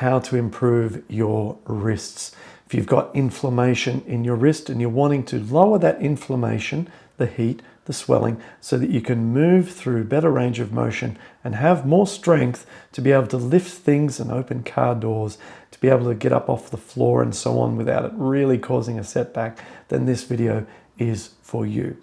how to improve your wrists. If you've got inflammation in your wrist and you're wanting to lower that inflammation, the heat, the swelling, so that you can move through better range of motion and have more strength to be able to lift things and open car doors, to be able to get up off the floor and so on without it really causing a setback, then this video is for you.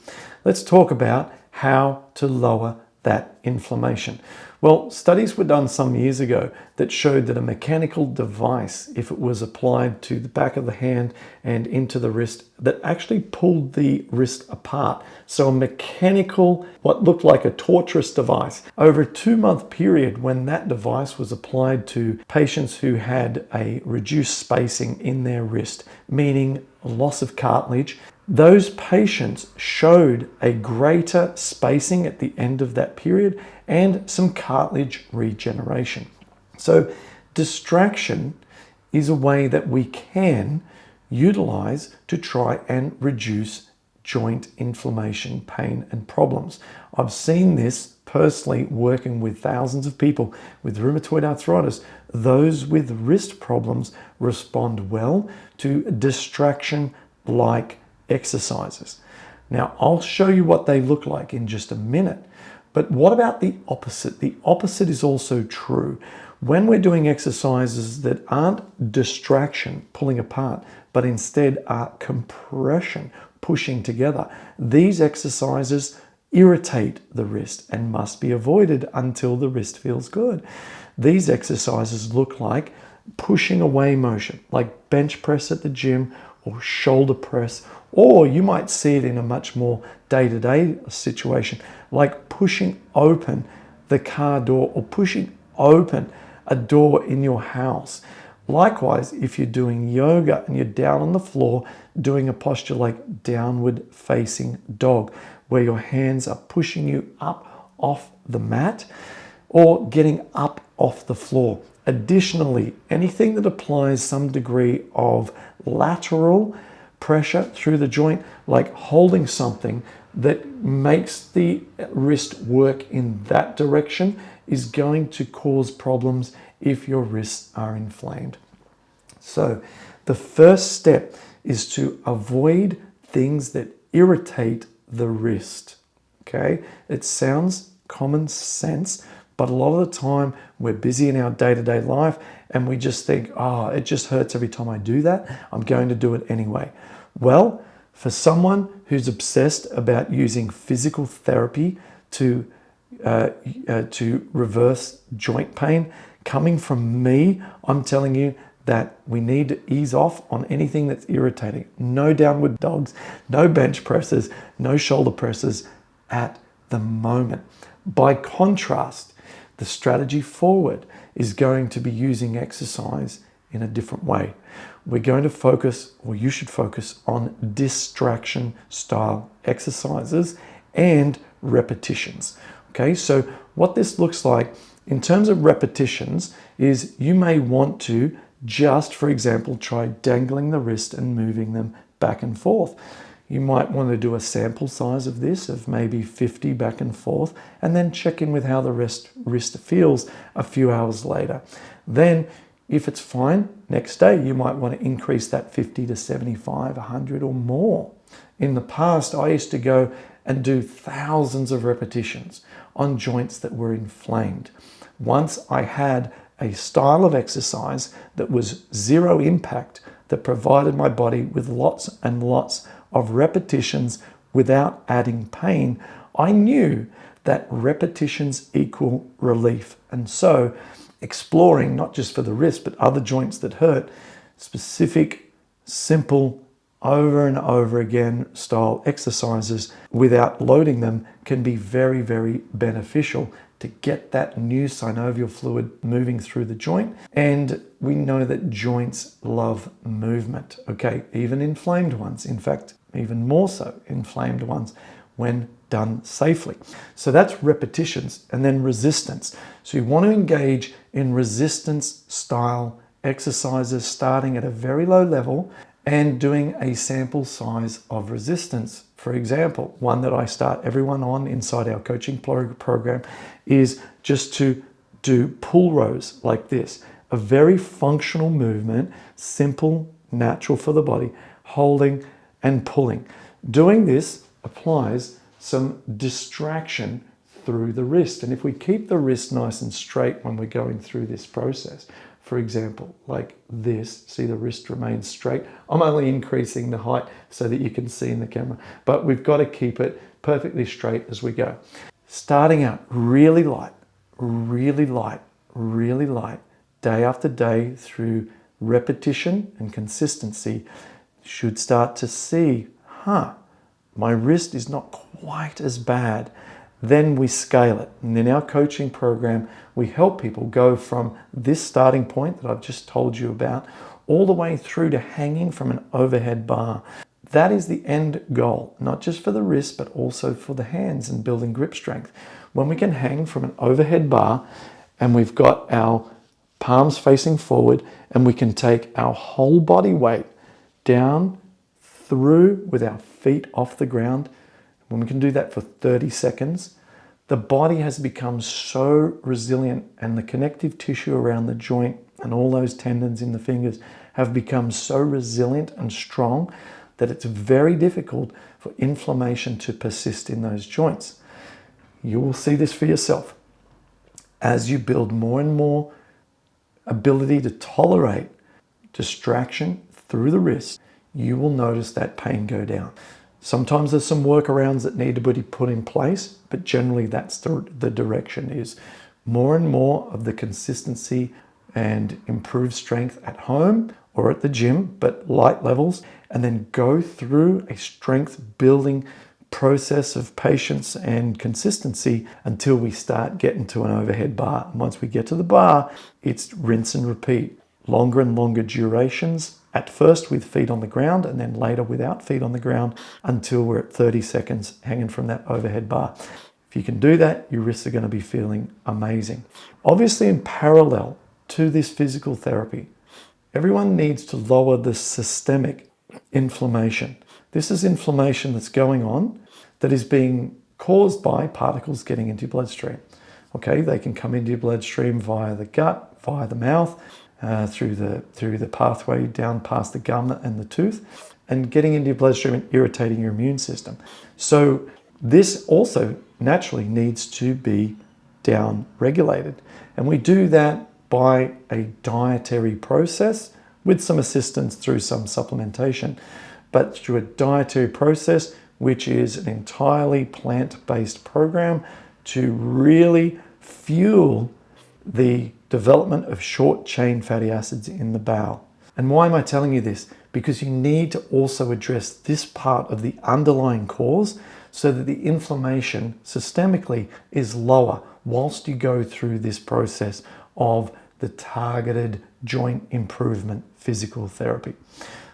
Let's talk about how to lower that inflammation. Well, studies were done some years ago that showed that a mechanical device, if it was applied to the back of the hand and into the wrist, that actually pulled the wrist apart. So a mechanical, what looked like a torturous device. Over a 2-month period, when that device was applied to patients who had a reduced spacing in their wrist, meaning loss of cartilage, those patients showed a greater spacing at the end of that period and some cartilage regeneration. So distraction is a way that we can utilize to try and reduce joint inflammation, pain, and problems. I've seen this personally working with thousands of people with rheumatoid arthritis. Those with wrist problems respond well to distraction like exercises. Now, I'll show you what they look like in just a minute. But what about the opposite? The opposite is also true. When we're doing exercises that aren't distraction, pulling apart, but instead are compression, pushing together, these exercises irritate the wrist and must be avoided until the wrist feels good. These exercises look like pushing away motion, like bench press at the gym or shoulder press, or you might see it in a much more day-to-day situation, like pushing open the car door or pushing open a door in your house. Likewise, if you're doing yoga and you're down on the floor, doing a posture like downward facing dog, where your hands are pushing you up off the mat or getting up off the floor. Additionally, anything that applies some degree of lateral pressure through the joint, like holding something that makes the wrist work in that direction, is going to cause problems if your wrists are inflamed. So the first step is to avoid things that irritate the wrist. Okay, it sounds common sense, but a lot of the time we're busy in our day-to-day life and we just think, oh, it just hurts every time I do that, I'm going to do it anyway. Well, for someone who's obsessed about using physical therapy to reverse joint pain, coming from me, I'm telling you that we need to ease off on anything that's irritating. No downward dogs, no bench presses, no shoulder presses at the moment. By contrast, the strategy forward is going to be using exercise in a different way. We're going to focus, or you should focus, on distraction style exercises and repetitions. Okay, so what this looks like in terms of repetitions is you may want to just, for example, try dangling the wrist and moving them back and forth. You might want to do a sample size of this of maybe 50 back and forth, and then check in with how the wrist feels a few hours later. Then, if it's fine, next day you might want to increase that 50 to 75, 100 or more. In the past, I used to go and do thousands of repetitions on joints that were inflamed. Once I had a style of exercise that was zero impact, that provided my body with lots and lots of repetitions without adding pain, I knew that repetitions equal relief. And so exploring, not just for the wrist, but other joints that hurt, specific, simple, over and over again style exercises without loading them can be very, very beneficial to get that new synovial fluid moving through the joint. And we know that joints love movement, okay? Even inflamed ones, in fact, even more so inflamed ones when done safely. So that's repetitions. And then resistance. So you want to engage in resistance style exercises starting at a very low level and doing a sample size of resistance. For example, one that I start everyone on inside our coaching program is just to do pull rows like this, a very functional movement, simple, natural for the body, holding and pulling. Doing this applies some distraction through the wrist. And if we keep the wrist nice and straight when we're going through this process, for example, like this, see the wrist remains straight. I'm only increasing the height so that you can see in the camera, but we've got to keep it perfectly straight as we go. Starting out really light, really light, really light, day after day through repetition and consistency, should start to see, my wrist is not quite as bad. Then we scale it. And in our coaching program, we help people go from this starting point that I've just told you about, all the way through to hanging from an overhead bar. That is the end goal, not just for the wrist, but also for the hands and building grip strength. When we can hang from an overhead bar and we've got our palms facing forward and we can take our whole body weight down through with our feet off the ground, when we can do that for 30 seconds, the body has become so resilient and the connective tissue around the joint and all those tendons in the fingers have become so resilient and strong that it's very difficult for inflammation to persist in those joints. You will see this for yourself. As you build more and more ability to tolerate distraction through the wrist, you will notice that pain go down. Sometimes there's some workarounds that need to be put in place, but generally that's the direction, is more and more of the consistency and improved strength at home or at the gym, but light levels, and then go through a strength building process of patience and consistency until we start getting to an overhead bar. And once we get to the bar, it's rinse and repeat. Longer and longer durations, at first with feet on the ground and then later without feet on the ground, until we're at 30 seconds hanging from that overhead bar. If you can do that, your wrists are going to be feeling amazing. Obviously, in parallel to this physical therapy, everyone needs to lower the systemic inflammation. This is inflammation that's going on that is being caused by particles getting into your bloodstream. Okay, they can come into your bloodstream via the gut, via the mouth, through the pathway down past the gum and the tooth, and getting into your bloodstream and irritating your immune system. So this also naturally needs to be down regulated. And we do that by a dietary process with some assistance through some supplementation, but through a dietary process, which is an entirely plant-based program to really fuel the development of short-chain fatty acids in the bowel. And why am I telling you this? Because you need to also address this part of the underlying cause so that the inflammation systemically is lower whilst you go through this process of the targeted joint improvement physical therapy.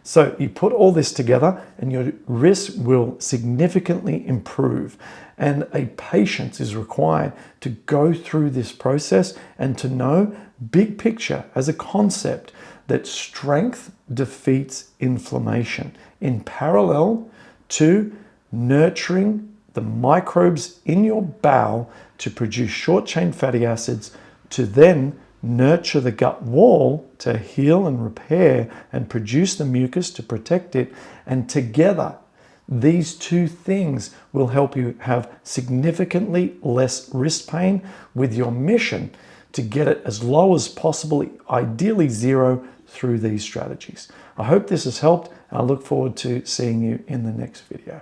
So you put all this together and your wrist will significantly improve. And a patience is required to go through this process and to know, big picture as a concept, that strength defeats inflammation in parallel to nurturing the microbes in your bowel to produce short-chain fatty acids, to then nurture the gut wall to heal and repair and produce the mucus to protect it. And together, these two things will help you have significantly less wrist pain, with your mission to get it as low as possible, ideally zero, through these strategies. I hope this has helped. I look forward to seeing you in the next video.